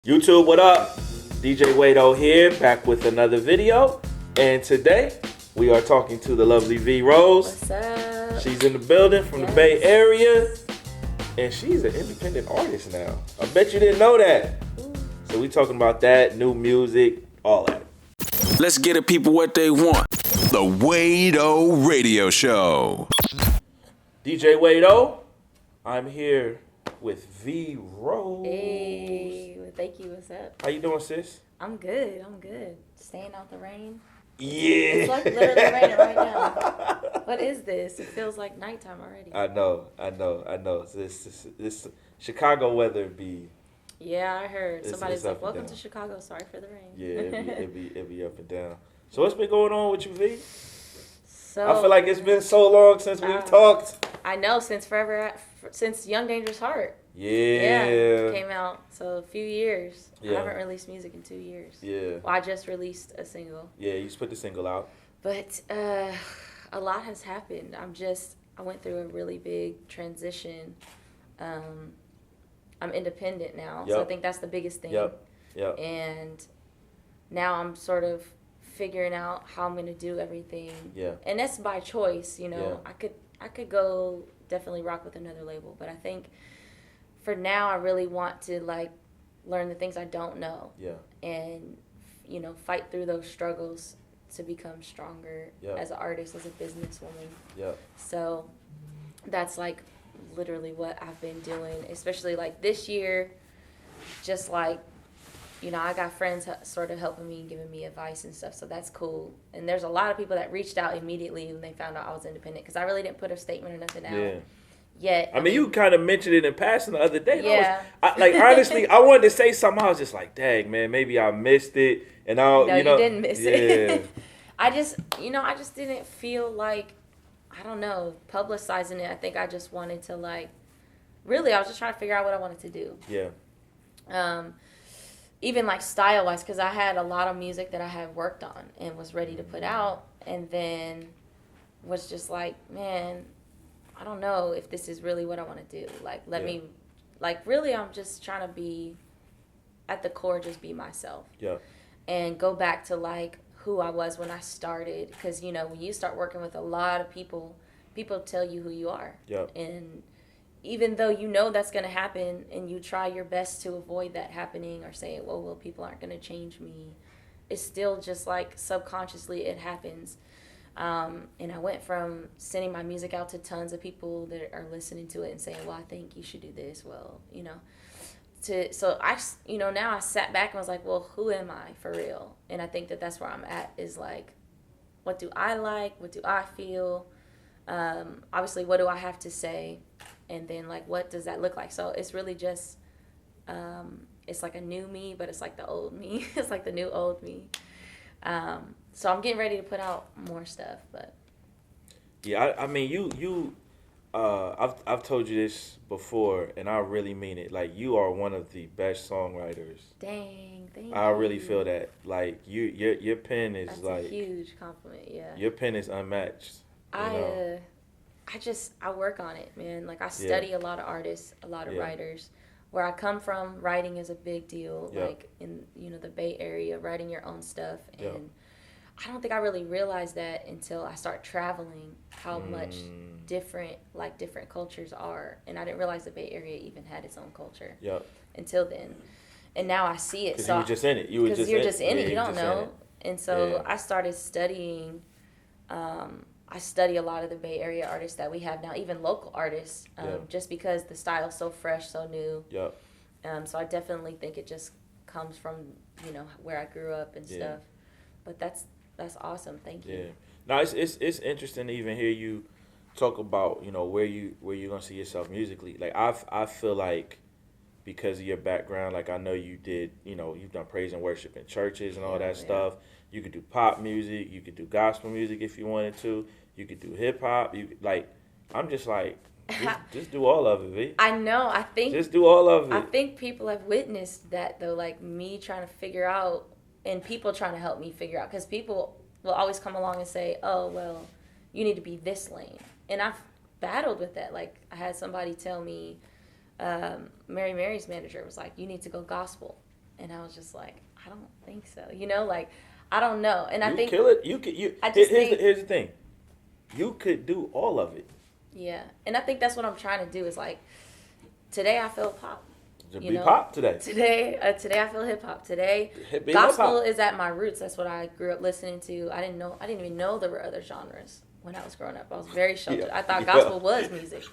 YouTube, what up? DJ V.Rose here, back with another video. And today, we are talking to the lovely V.Rose. What's up? She's in the building from the Bay Area. And she's an independent artist now. I bet you didn't know that. Ooh. So we talking about that, new music, all that. Let's get the people what they want. The V.Rose Radio Show. DJ V.Rose, I'm here with V.Rose. Hey, well, thank you. What's up? How you doing, sis? I'm good. Staying out the rain. Yeah. It's like literally raining right now. What is this? It feels like nighttime already. I know. This Chicago weather be... Yeah, I heard. Somebody's like, welcome down. to Chicago. Sorry for the rain. Yeah, it be up and down. So what's been going on with you, V? So I feel like it's been so long since we've talked. I know, since Young Dangerous Heart. Yeah. Came out. So a few years. Yeah. I haven't released music in 2 years. Yeah. Well, I just released a single. Yeah, you just put the single out. But a lot has happened. I went through a really big transition. I'm independent now, so I think that's the biggest thing. Yep. And now I'm sort of figuring out how I'm gonna do everything. Yeah. And that's by choice, you know. Yeah. I could go definitely rock with another label, but I think for now I really want to learn the things I don't know. Yeah. And fight through those struggles to become stronger as an artist, as a businesswoman. Yeah. So that's literally what I've been doing, especially this year. Just I got friends sort of helping me and giving me advice and stuff, so that's cool. And there's a lot of people that reached out immediately when they found out I was independent, because I really didn't put a statement or nothing out yet. I mean, you kind of mentioned it in passing the other day. Yeah. Honestly, I wanted to say something. I was just like, dang, man, maybe I missed it. And No, you didn't miss it. I just didn't feel I don't know, publicizing it. I think I just wanted to really, I was just trying to figure out what I wanted to do. Yeah. Even style-wise, because I had a lot of music that I had worked on and was ready to put out, and then was just man, I don't know if this is really what I want to do. Let me, really, I'm just trying to be, at the core, just be myself. Yeah. And go back to who I was when I started, because when you start working with a lot of people tell you who you are. Yeah. And even though that's going to happen, and you try your best to avoid that happening, or say, well, people aren't going to change me, it's still just subconsciously it happens. And I went from sending my music out to tons of people that are listening to it and saying, well, I think you should do this, so I, now I sat back and was like, well, who am I for real? And I think that's where I'm at, is what do I like? What do I feel? Obviously, what do I have to say? And then what does that look like? So it's really just, it's a new me, but it's the old me. It's the new old me. So I'm getting ready to put out more stuff, but. Yeah, I mean, I've told you this before, and I really mean it. You are one of the best songwriters. Dang, thank you. I really feel that. Your pen is That's a huge compliment. Yeah. Your pen is unmatched. I work on it, man. I study a lot of artists, a lot of writers. Where I come from, writing is a big deal. In the Bay Area, writing your own stuff, and I don't think I really realized that until I start traveling, how much different cultures are. And I didn't realize the Bay Area even had its own culture until then. And now I see it. Because you were just in it. Because you're just in it. You don't know. And so Yeah. I started studying. I study a lot of the Bay Area artists that we have now, even local artists, just because the style's so fresh, so new. Yep. So I definitely think it just comes from, where I grew up and stuff. But that's awesome. Thank you. Yeah. Now it's interesting to even hear you talk about, where you're gonna see yourself musically. I feel like, because of your background, I know you did, you've done praise and worship in churches and all that stuff. You could do pop music, you could do gospel music if you wanted to, you could do hip hop. I'm just just do all of it, V. I know. I think just do all of it. I think people have witnessed that though, me trying to figure out, and people trying to help me figure out, because people will always come along and say, oh, well, you need to be this lane. And I've battled with that. I had somebody tell me, Mary's manager was like, you need to go gospel. And I was just like, I don't think so. You know, like, I don't know. And I think kill it. You could. Here's the thing. You could do all of it. Yeah, and I think that's what I'm trying to do. Is like, today I feel pop. Be pop today. Today I feel hip hop. Today, gospel is at my roots. That's what I grew up listening to. I didn't even know there were other genres when I was growing up. I was very sheltered. I thought gospel was music.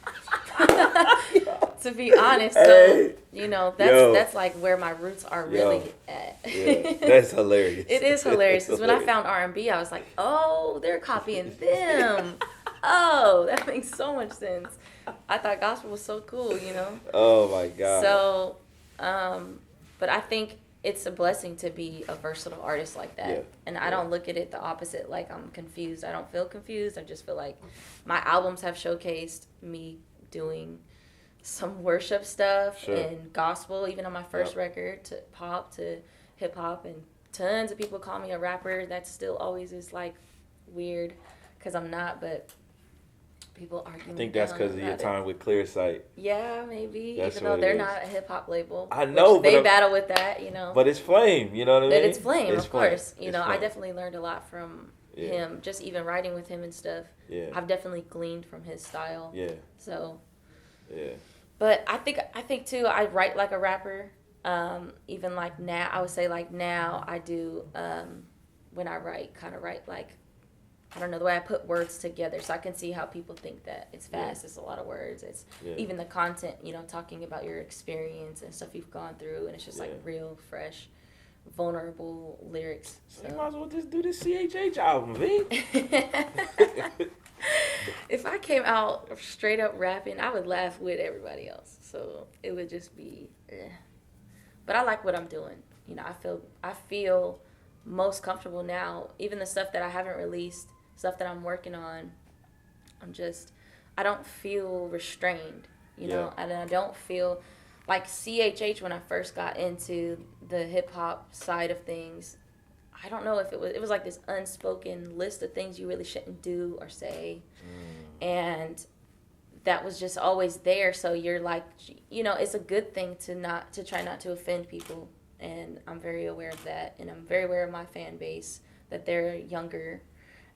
To be honest, so that's like where my roots are really at. Yeah, that's hilarious. It is hilarious because when I found R&B, I was like, oh, they're copying them. Oh, that makes so much sense. I thought gospel was so cool, you know? Oh, my God. So, but I think it's a blessing to be a versatile artist like that. Yeah. And I don't look at it the opposite, like I'm confused. I don't feel confused. I just feel like my albums have showcased me doing some worship stuff and gospel, even on my first record, to pop, to hip-hop, and tons of people call me a rapper. That still always is, like, weird because I'm not, but... people arguing. I think that's because of your time with Clear Sight. Yeah, maybe. That's even though they're not a hip hop label. I know, but they battle with that, you know. But it's Flame, you know what I mean? But it's Flame, of course. You know, I definitely learned a lot from him, just even writing with him and stuff. Yeah. I've definitely gleaned from his style. Yeah. So. Yeah. But I think too, I write like a rapper. Even like now, I would say like now I do. When I write, kind of write like. I don't know, the way I put words together, so I can see how people think that it's fast. It's a lot of words. It's even the content, you know, talking about your experience and stuff you've gone through, and it's just like real, fresh, vulnerable lyrics. So you might as well just do this CHH album, V. If I came out straight up rapping, I would laugh with everybody else. So it would just be, But I like what I'm doing. You know, I feel most comfortable now. Even the stuff that I haven't released, stuff that I'm working on, I don't feel restrained, you know, and I don't feel like CHH when I first got into the hip hop side of things. I don't know if it was like this unspoken list of things you really shouldn't do or say. And that was just always there. So you're like, you know, it's a good thing to try not to offend people. And I'm very aware of that. And I'm very aware of my fan base, that they're younger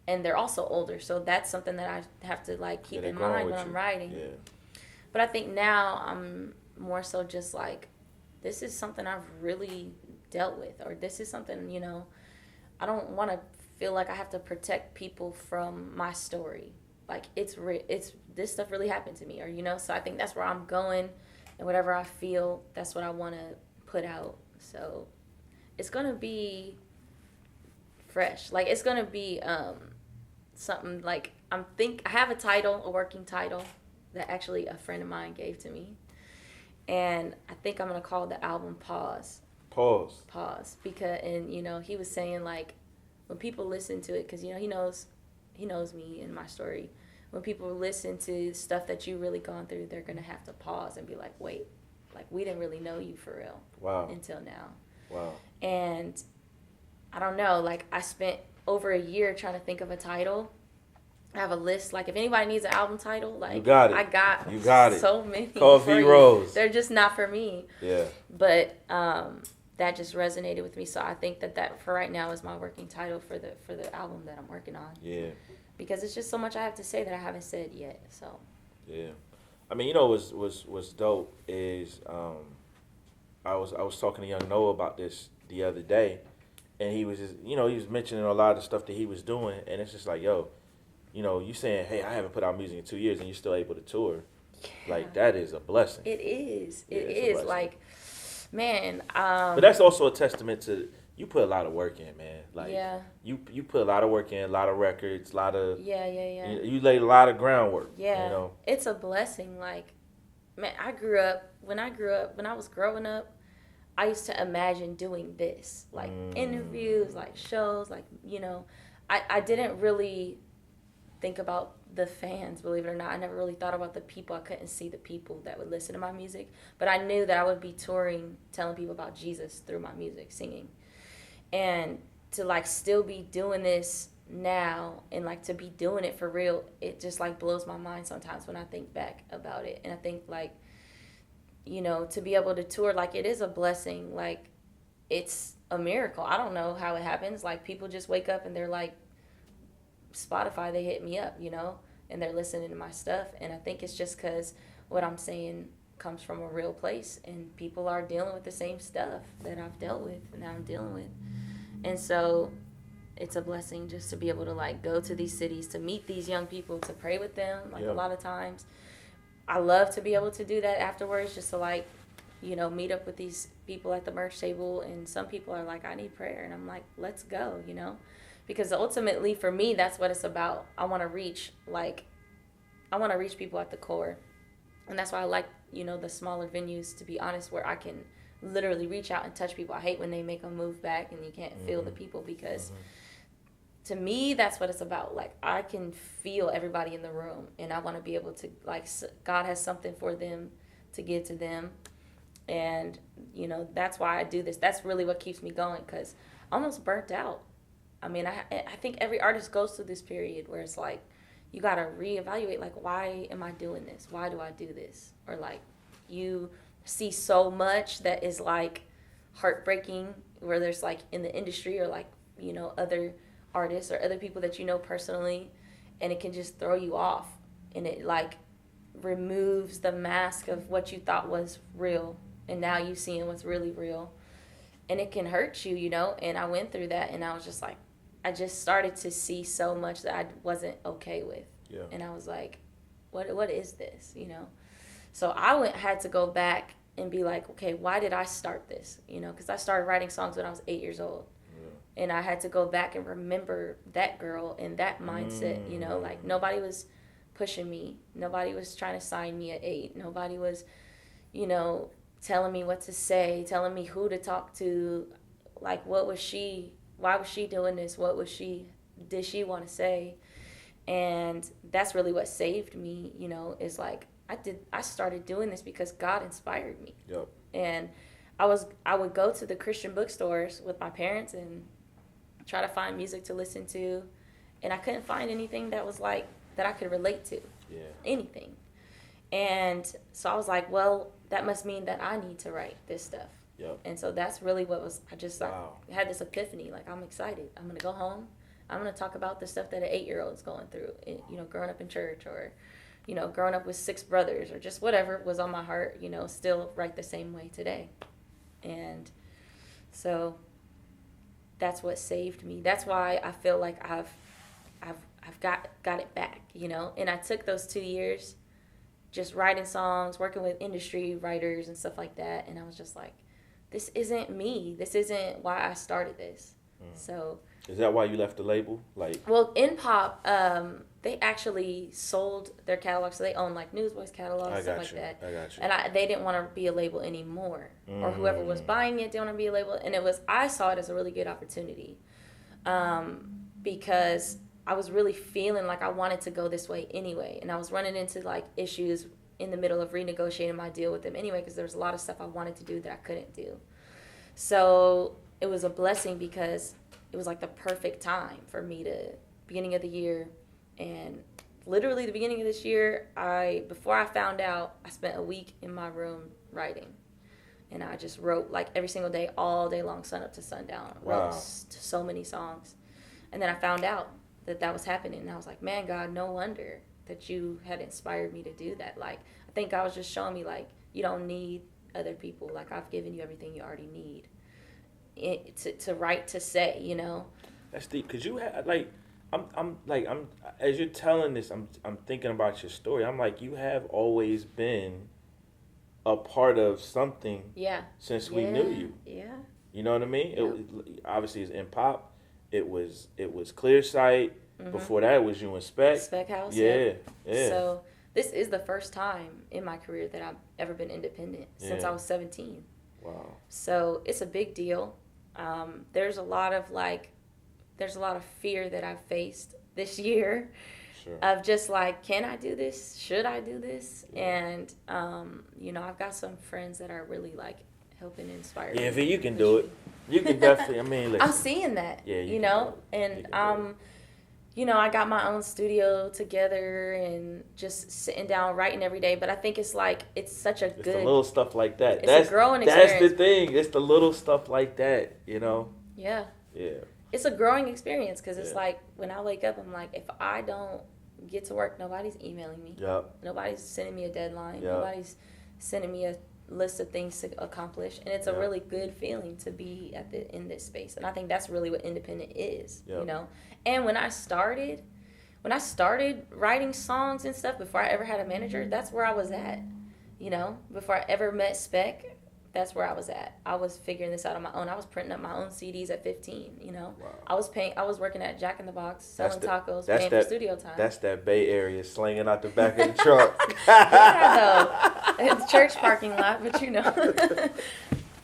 and they're also older. So that's something that I have to like keep in mind when I'm writing. Yeah. But I think now I'm more so just like, this is something I've really dealt with, or this is something, you know, I don't want to feel like I have to protect people from my story. Like it's this stuff really happened to me, or, you know, so I think that's where I'm going, and whatever I feel, that's what I want to put out. So it's going to be fresh. Like it's going to be something like I have a title, a working title that actually a friend of mine gave to me. And I think I'm going to call the album Pause. Because, and, you know, he was saying, like, when people listen to it, because, you know, he knows me and my story. When people listen to stuff that you really gone through, they're going to have to pause and be like, wait, like, we didn't really know you for real. Wow. Until now. Wow. And I don't know, like, I spent over a year trying to think of a title. I have a list. Like, if anybody needs an album title, like, you got it. You got so many. Call V.Rose. They're just not for me. Yeah. But that just resonated with me. So I think that for right now is my working title for the album that I'm working on. Yeah. Because it's just so much I have to say that I haven't said yet. So. Yeah. I mean, you know, what's dope is I was talking to young Noah about this the other day, and he was just, you know, he was mentioning a lot of the stuff that he was doing, and it's just like, yo, you know, you saying, hey, I haven't put out music in 2 years and you're still able to tour. Yeah. Like, that is a blessing. It is. It is. Like, man. But that's also a testament to, you put a lot of work in, man. Like, you put a lot of work in, a lot of records, a lot of. Yeah. You laid a lot of groundwork. Yeah. You know? It's a blessing. Like, man, when I was growing up, I used to imagine doing this. Like, interviews, like, shows, like, you know. I didn't really think about the fans, believe it or not. I never really thought about the people. I couldn't see the people that would listen to my music, but I knew that I would be touring, telling people about Jesus through my music, singing. And to like still be doing this now, and like to be doing it for real, it just like blows my mind sometimes when I think back about it. And I think like, you know, to be able to tour, like, it is a blessing. Like, it's a miracle. I don't know how it happens. Like, people just wake up and they're like, Spotify, they hit me up, you know, and they're listening to my stuff. And I think it's just because what I'm saying comes from a real place, and people are dealing with the same stuff that I've dealt with and that I'm dealing with. And so it's a blessing just to be able to like go to these cities, to meet these young people, to pray with them. Like, a lot of times I love to be able to do that afterwards, just to like, you know, meet up with these people at the merch table. And some people are like, I need prayer. And I'm like, let's go, you know, because ultimately for me, that's what it's about. I want to reach people at the core. And that's why I like, you know, the smaller venues, to be honest, where I can literally reach out and touch people. I hate when they make them move back and you can't feel the people, because to me, that's what it's about. Like, I can feel everybody in the room, and I want to be able to, like, God has something for them to give to them. And, you know, that's why I do this. That's really what keeps me going, because I'm almost burnt out. I mean, I think every artist goes through this period where it's like, you got to reevaluate, like, why am I doing this? Why do I do this? Or, like, you see so much that is, like, heartbreaking, where there's, like, in the industry, or, like, you know, other artists or other people that you know personally, and it can just throw you off. And it, like, removes the mask of what you thought was real, and now you seeing what's really real. And it can hurt you, you know? And I went through that, and I was just like, I just started to see so much that I wasn't okay with. Yeah. And I was like, what is this, you know? So I had to go back and be like, okay, why did I start this? You know, because I started writing songs when I was 8 years old. Yeah. And I had to go back and remember that girl and that mindset, you know? Like, nobody was pushing me. Nobody was trying to sign me at 8. Nobody was, you know, telling me what to say, telling me who to talk to. Like, why was she doing this? Did she want to say? And that's really what saved me, you know, is like, I started doing this because God inspired me. Yep. And I would go to the Christian bookstores with my parents and try to find music to listen to, and I couldn't find anything that was like, that I could relate to. Yeah. Anything. And so I was like, well, that must mean that I need to write this stuff. Yep. And so that's really what was, I just like, had this epiphany. Like, I'm excited. I'm going to go home. I'm going to talk about the stuff that an 8-year-old is going through, you know, growing up in church, or, you know, growing up with 6 brothers, or just whatever was on my heart, you know, still write the same way today. And so that's what saved me. That's why I feel like I've got it back, you know. And I took those 2 years just writing songs, working with industry writers and stuff like that, and I was just like, this isn't me. This isn't why I started this. So is that why you left the label? Like, well, in pop, they actually sold their catalog, so they own like Newsboys catalogs and stuff like that. I got you. And they didn't want to be a label anymore, or whoever was buying it didn't want to be a label. And I saw it as a really good opportunity, because I was really feeling like I wanted to go this way anyway, and I was running into like issues in the middle of renegotiating my deal with them anyway, because there was a lot of stuff I wanted to do that I couldn't do. So it was a blessing, because it was like the perfect time for me to, beginning of the year, and literally the beginning of this year, before I found out, I spent a week in my room writing. And I just wrote like every single day, all day long, sun up to sundown. Wow. Wrote so many songs. And then I found out that was happening. And I was like, man, God, no wonder that you had inspired me to do that. Like, I think God was just showing me, like, you don't need other people. Like, I've given you everything you already need to write, to say, you know. That's deep, because you had, like, I'm as you're telling this, I'm thinking about your story. I'm like, you have always been a part of something. Yeah. Since we knew you. Yeah. You know what I mean? Yeah. It obviously is in pop. It was Clear Sight. Mm-hmm. Before that, it was you and Spec House. Yeah. So this is the first time in my career that I've ever been independent since I was 17. Wow. So it's a big deal. There's a lot of fear that I've faced this year. Sure. Of just like, can I do this? Should I do this? Yeah. And you know, I've got some friends that are really like helping inspire me. Yeah, V, you can do it. You can definitely. I mean, listen. I'm seeing that. Yeah, you know, and you know, I got my own studio together and just sitting down writing every day. But I think it's like, it's such a It's good, the little stuff like that. it's That's a growing that's experience. the thing. It's the little stuff like that, you know? Yeah. Yeah. It's a growing experience because it's Yeah. like when I wake up, I'm like, if I don't get to work, nobody's emailing me. Yep. Nobody's sending me a deadline. Yep. Nobody's sending me a list of things to accomplish. And it's a Yep. really good feeling to be in this space. And I think that's really what independent is, Yep. you know? And when I started writing songs and stuff before I ever had a manager, that's where I was at, you know? Before I ever met Spec, that's where I was at. I was figuring this out on my own. I was printing up my own CDs at 15, you know? Wow. I was working at Jack in the Box, selling tacos, that's paying that- for studio time. That's that Bay Area slinging out the back of the trunk. Yeah, though. It's church parking lot, but you know.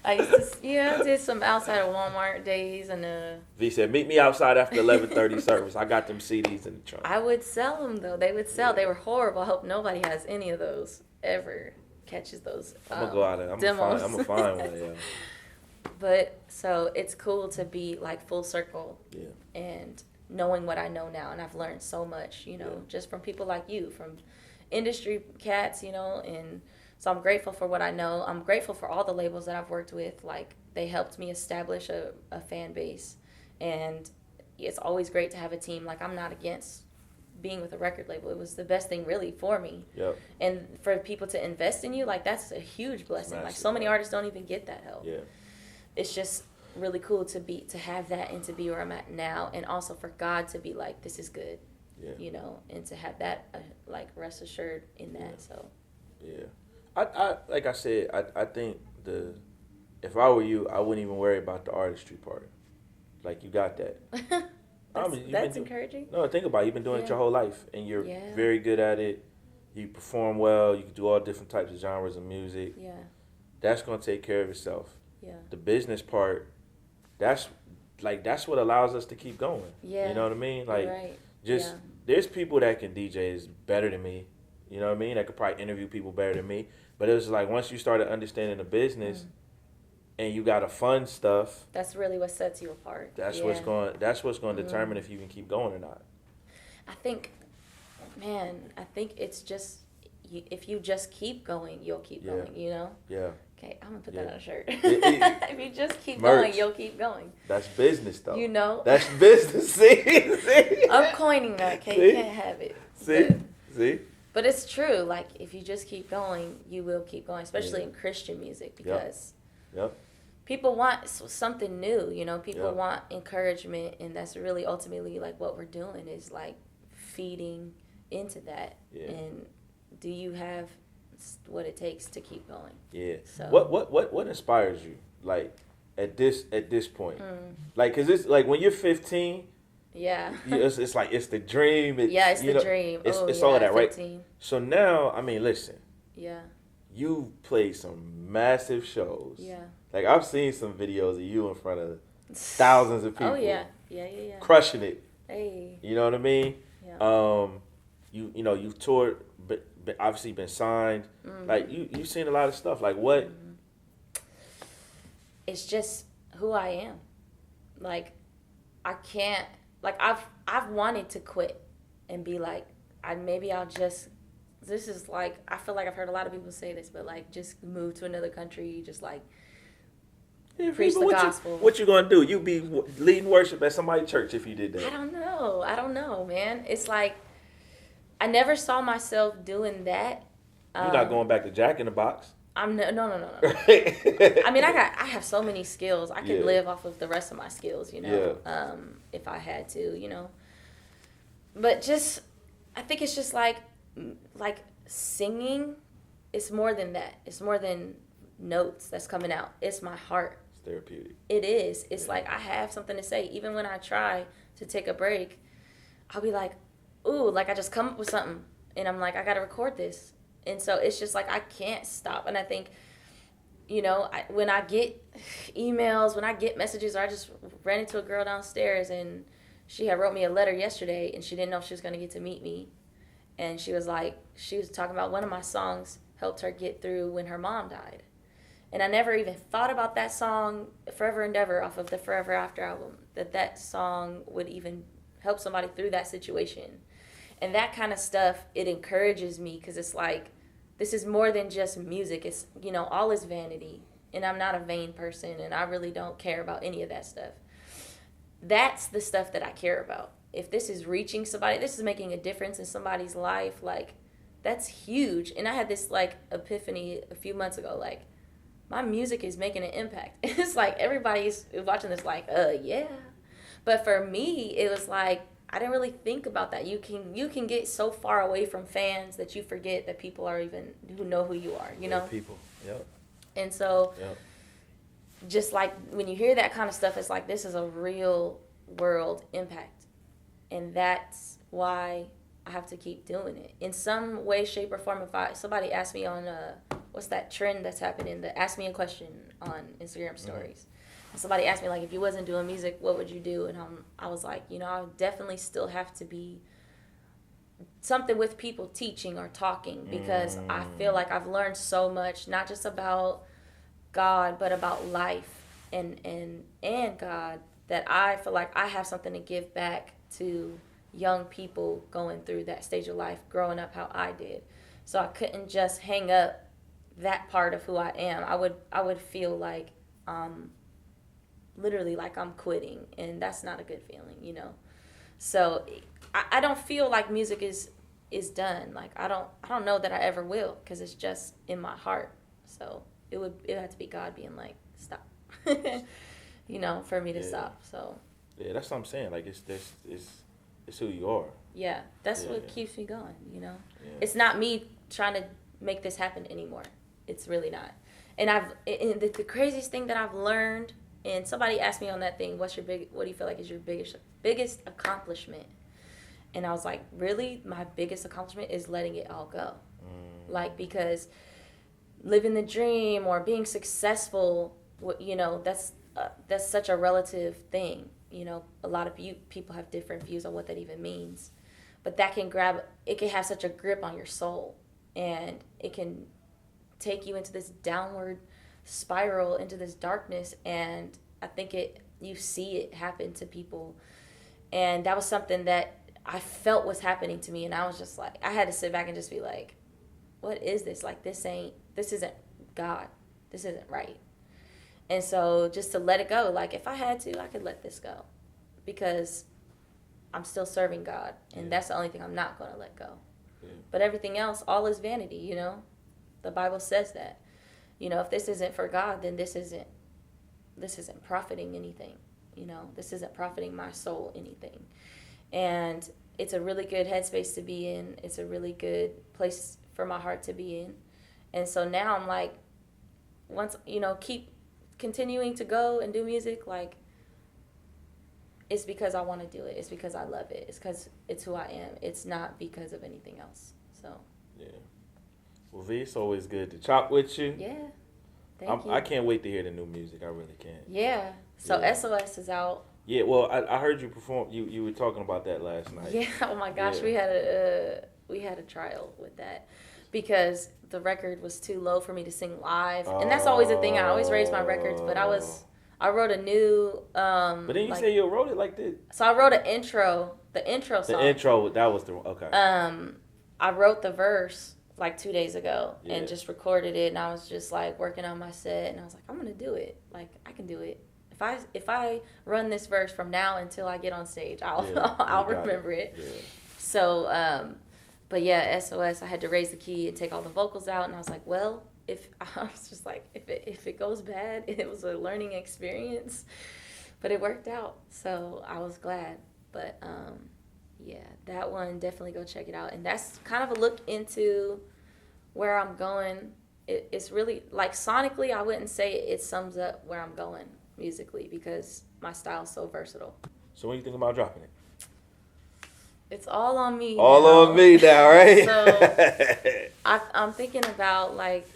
I used to, I did some outside of Walmart days, and V said, meet me outside after 11:30 service. I got them CDs in the trunk. I would sell them, though. They would sell. They were horrible. I hope nobody has any of those, ever catches those I'm going to go out and I'm demos. going to find one, yeah. But, so, it's cool to be, like, full circle. Yeah. And knowing what I know now. And I've learned so much, you know, just from people like you, from industry cats, you know, and so I'm grateful for what I know. I'm grateful for all the labels that I've worked with. Like, they helped me establish a fan base. And it's always great to have a team. Like, I'm not against being with a record label. It was the best thing, really, for me. Yep. And for people to invest in you, like, that's a huge blessing. Massive, like, so many right. artists don't even get that help. Yeah. It's just really cool to have that and to be where I'm at now. And also for God to be like, this is good. Yeah. You know, and to have that, like, rest assured in that, so. Yeah. I like I said, I think if I were you, I wouldn't even worry about the artistry part. Like, you got that. That's encouraging. No, think about it. You've been doing it Yeah. your whole life, and you're Yeah. very good at it. You perform well. You can do all different types of genres of music. Yeah, That's going to take care of itself. yeah. The business part, that's what allows us to keep going. Yeah. You know what I mean? Like, You're right. just, Yeah. there's people that can DJs better than me. You know what I mean? That could probably interview people better than me. But it was like, once you started understanding the business and you got to fund stuff, That's really what sets you apart. that's Yeah. what's going to determine if you can keep going or not. I think it's just, if you just keep going, you'll keep Yeah. going, you know? Yeah. Okay, I'm going to put Yeah. that on a shirt. It- If you just keep Merch. going, you'll keep going. That's business, though. You know? That's business. See? I'm coining that, okay? See? You can't have it. See? But- See? But it's true. Like, if you just keep going, you will keep going, especially Yeah. in Christian music, because Yep. people want something new, you know? People Yeah. want encouragement, and that's really ultimately, like, what we're doing is, like, feeding into that. Yeah. And do you have what it takes to keep going? Yeah. So- What inspires you? Like, at this point? Like, 'cause it's like when you're 15, Yeah. it's like it's the dream. Yeah, it's you the know, dream. It's, Oh, it's yeah, all of that, right? 15. So now, I mean, listen, Yeah. you played some massive shows. Yeah. Like, I've seen some videos of you in front of thousands of people. Oh, yeah. Yeah. Crushing it. Hey. You know what I mean? Yeah. You've toured, but obviously been signed. Like, you've seen a lot of stuff. Like, what? It's just who I am. Like, I can't, like, I've wanted to quit and be like, this is like, I feel like I've heard a lot of people say this, but like, just move to another country, just like, preach the gospel. What you gonna do? You be leading worship at somebody's church if you did that. I don't know, man. It's like, I never saw myself doing that. You're not going back to Jack in the Box. I'm no. I mean, I have so many skills. I could Yeah. live off of the rest of my skills, you know, if I had to, you know. But just, I think it's just like singing. It's more than that. It's more than notes that's coming out. It's my heart. It's therapeutic. It is. It's like I have something to say. Even when I try to take a break, I'll be like, ooh, like I just come up with something, and I'm like, I gotta record this. And so it's just like I can't stop. And I think, you know, when I get emails, when I get messages, or I just ran into a girl downstairs and she had wrote me a letter yesterday and she didn't know if she was going to get to meet me. And she was talking about one of my songs helped her get through when her mom died. And I never even thought about that song, Forever Endeavor, off of the Forever After album, that song would even help somebody through that situation. And that kind of stuff, it encourages me because it's like, this is more than just music. It's, you know, all is vanity. And I'm not a vain person, and I really don't care about any of that stuff. That's the stuff that I care about. If this is reaching somebody, this is making a difference in somebody's life, like, that's huge. And I had this, like, epiphany a few months ago, like, my music is making an impact. It's like everybody's watching this like, yeah. But for me, it was like, I didn't really think about that. You can get so far away from fans that you forget that people are even who know who you are, you know? People, yep. And so, Yep. just like when you hear that kind of stuff, it's like, this is a real world impact. And that's why I have to keep doing it. In some way, shape, or form, if somebody asks me on, what's that trend that's happening, the ask me a question on Instagram stories. And somebody asked me, like, if you wasn't doing music, what would you do? And I was like, you know, I would definitely still have to be something with people teaching or talking, because I feel like I've learned so much, not just about God, but about life and God, that I feel like I have something to give back to young people going through that stage of life, growing up how I did. So I couldn't just hang up that part of who I am. I would feel like literally like I'm quitting, and that's not a good feeling, you know. So I don't feel like music is done. Like I don't know that I ever will, because it's just in my heart. So it would have to be God being like, stop, you know, for me to stop. So yeah, that's what I'm saying. Like it's who you are. Yeah, that's what keeps me going, you know. Yeah. It's not me trying to make this happen anymore. It's really not. And the craziest thing that I've learned, and somebody asked me on that thing, what do you feel like is your biggest accomplishment? And I was like, really? My biggest accomplishment is letting it all go. Like, because living the dream or being successful, you know, that's such a relative thing. You know, a lot of people have different views on what that even means. But that can have such a grip on your soul. And it can take you into this downward spiral, into this darkness. And I think you see it happen to people. And that was something that I felt was happening to me. And I was just like, I had to sit back and just be like, what is this? Like, this isn't God. This isn't right. And so just to let it go, like if I had to, I could let this go, because I'm still serving God, and that's the only thing I'm not going to let go. Yeah. But everything else, all is vanity, you know. The Bible says that. You know, if this isn't for God, then this isn't profiting anything. You know, this isn't profiting my soul anything. And it's a really good headspace to be in. It's a really good place for my heart to be in. And so now I'm like, once, you know, keep continuing to go and do music, like, it's because I want to do it. It's because I love it. It's because it's who I am. It's not because of anything else. So yeah. Well, V, it's always good to chop with you. Yeah. Thank you. I can't wait to hear the new music. I really can't. Yeah. So yeah. SOS is out. Yeah. Well, I heard you perform. You were talking about that last night. Yeah. Oh my gosh, yeah. we had a trial with that, because the record was too low for me to sing live, and that's always a thing. I always raise my records, but I wrote a new. But then you say you wrote it like this. So I wrote the intro song. The intro, that was the okay. I wrote the verse like 2 days ago and just recorded it, and I was just like working on my set, and I was like, I'm gonna do it. Like, I can do it. If I run this verse from now until I get on stage, I'll remember it. Yeah. So, but yeah, SOS, I had to raise the key and take all the vocals out, and I was like, well, if it goes bad, it was a learning experience, but it worked out, so I was glad. But yeah, that one, definitely go check it out, and that's kind of a look into where I'm going. It's really, like, sonically, I wouldn't say it sums up where I'm going musically, because my style's so versatile. So when you think about dropping it? It's all on me. On me now, right? So I'm thinking about, like,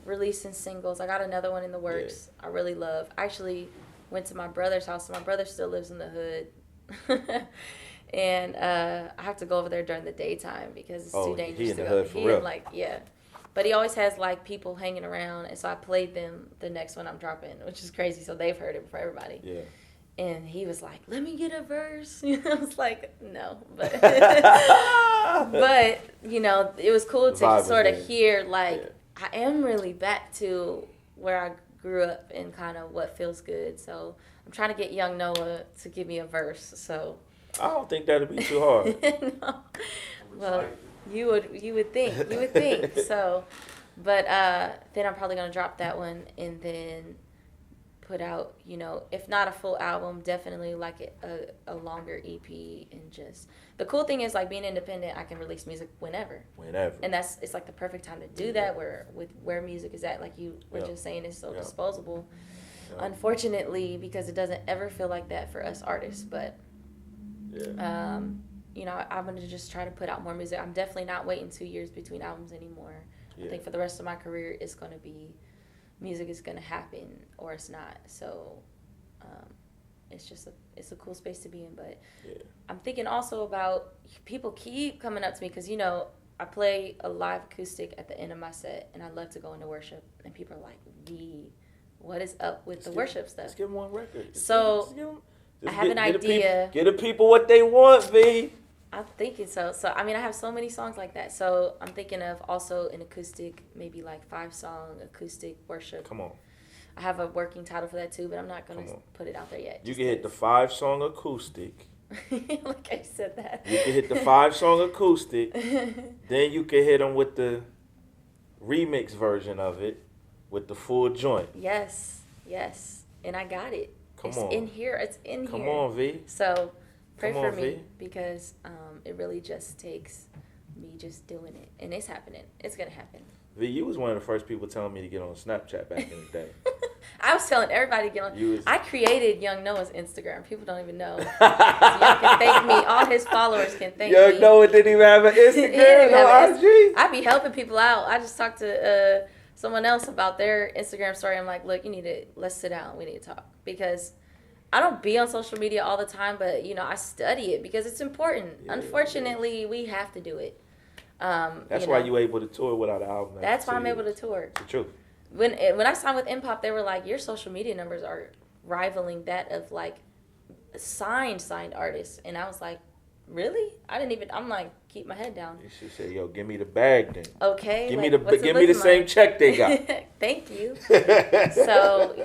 releasing singles. I got another one in the works. I really love. I actually went to my brother's house. So my brother still lives in the hood. And I have to go over there during the daytime because it's too dangerous he in to the go. Hood for real. Like, yeah. But he always has, like, people hanging around, and so I played them the next one I'm dropping, which is crazy. So they've heard it before everybody. Yeah. And he was like, let me get a verse. I was like, no. But, but it was cool to sort of hear, like, I am really back to where I grew up and kind of what feels good. So I'm trying to get young Noah to give me a verse. So I don't think that'd be too hard. No. Well, you would think. So, but then I'm probably gonna drop that one and then put out, if not a full album, definitely like a longer EP. And just the cool thing is, like, being independent, I can release music whenever, and it's like the perfect time to do that. Where music is at, like you were just saying, is so disposable. Unfortunately, because it doesn't ever feel like that for us artists. But I'm gonna just try to put out more music. I'm definitely not waiting 2 years between albums anymore. I think for the rest of my career, it's gonna be music is gonna happen or it's not. So it's a cool space to be in. But I'm thinking also about, people keep coming up to me because I play a live acoustic at the end of my set, and I love to go into worship, and people are like, what is up with the worship stuff? Let's give them one record. I have an idea. Get the people what they want, V. I'm thinking so. So, I mean, I have so many songs like that. So, I'm thinking of also an acoustic, maybe like 5-song acoustic worship. Come on. I have a working title for that too, but I'm not going to put it out there yet. You can hit the 5-song acoustic. Like I said that. You can hit the 5-song acoustic. Then you can hit them with the remix version of it with the full joint. Yes. And I got it. It's in here. Come on, V. So pray for me, V. because it really just takes me just doing it. And it's happening. It's going to happen. V, you was one of the first people telling me to get on Snapchat back in the day. I was telling everybody to get on. I created Young Noah's Instagram. People don't even know. So y'all can thank me. All his followers can thank me. Young Noah didn't even have an Instagram or IG. I be helping people out. I just talked to someone else about their Instagram story. I'm like, look, let's sit down. We need to talk. Because I don't be on social media all the time, but, I study it because it's important. Yeah, unfortunately, we have to do it. That's why you able to tour without an album. That's why I'm able to tour. It's the truth. When I signed with Impop, they were like, your social media numbers are rivaling that of like signed artists. And I was like, really? I'm like, keep my head down. You should say, yo, give me the bag then. Okay. Give me the same check they got. Thank you. So,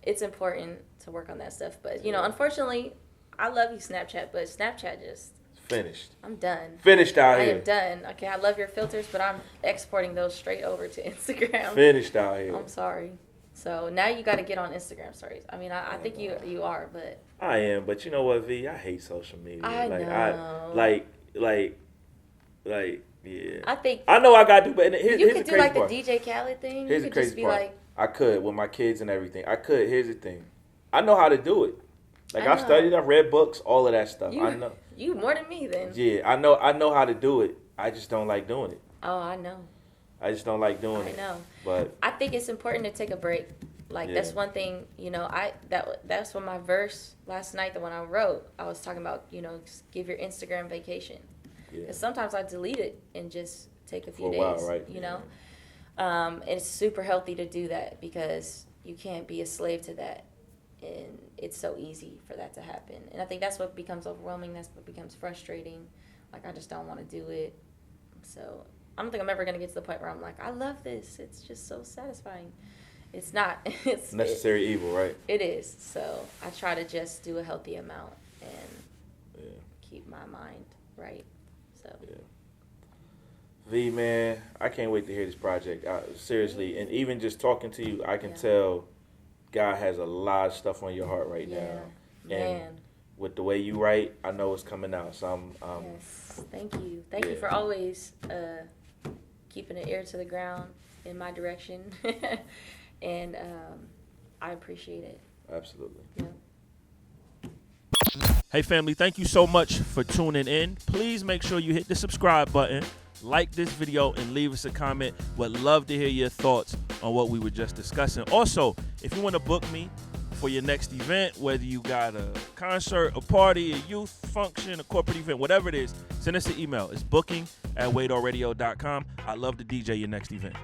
it's important to work on that stuff. But, unfortunately, I love you, Snapchat, but Snapchat just... Finished. I'm done. Finished out here. I am done. Okay, I love your filters, but I'm exporting those straight over to Instagram. Finished out here. I'm sorry. So now you got to get on Instagram stories. I mean, I think you are, but... I am, but you know what, V? I hate social media. I know. Yeah. I know I got to do, but here's you the could crazy do like part. the DJ Khaled thing. Here's you the could just crazy be part. like... I could with my kids and everything. I could. Here's the thing. I know how to do it. Like I've studied, I've read books, all of that stuff. I know. You more than me then. Yeah, I know how to do it. I just don't like doing it. Oh, I know. I just don't like doing it. I know. But I think it's important to take a break. Like that's one thing, that's when my verse last night, the one I wrote, I was talking about, just give your Instagram vacation. Because sometimes I delete it and just take a few days, while, right? It's super healthy to do that because you can't be a slave to that. And it's so easy for that to happen. And I think that's what becomes overwhelming. That's what becomes frustrating. Like, I just don't want to do it. So I don't think I'm ever going to get to the point where I'm like, I love this. It's just so satisfying. It's not. It's necessary evil, right? It is. So I try to just do a healthy amount and keep my mind right. So. Yeah. V, man, I can't wait to hear this project. Seriously, and even just talking to you, I can tell God has a lot of stuff on your heart right now. And with the way you write, I know it's coming out. So I'm yes, thank you. Thank you for always keeping an ear to the ground in my direction. And I appreciate it. Absolutely. Yeah. Hey family, thank you so much for tuning in. Please make sure you hit the subscribe button, like this video, and leave us a comment. Would love to hear your thoughts on what we were just discussing. Also, if you want to book me for your next event, whether you got a concert, a party, a youth function, a corporate event, whatever it is, send us an email. It's booking@wadeallradio.com. I'd love to DJ your next event.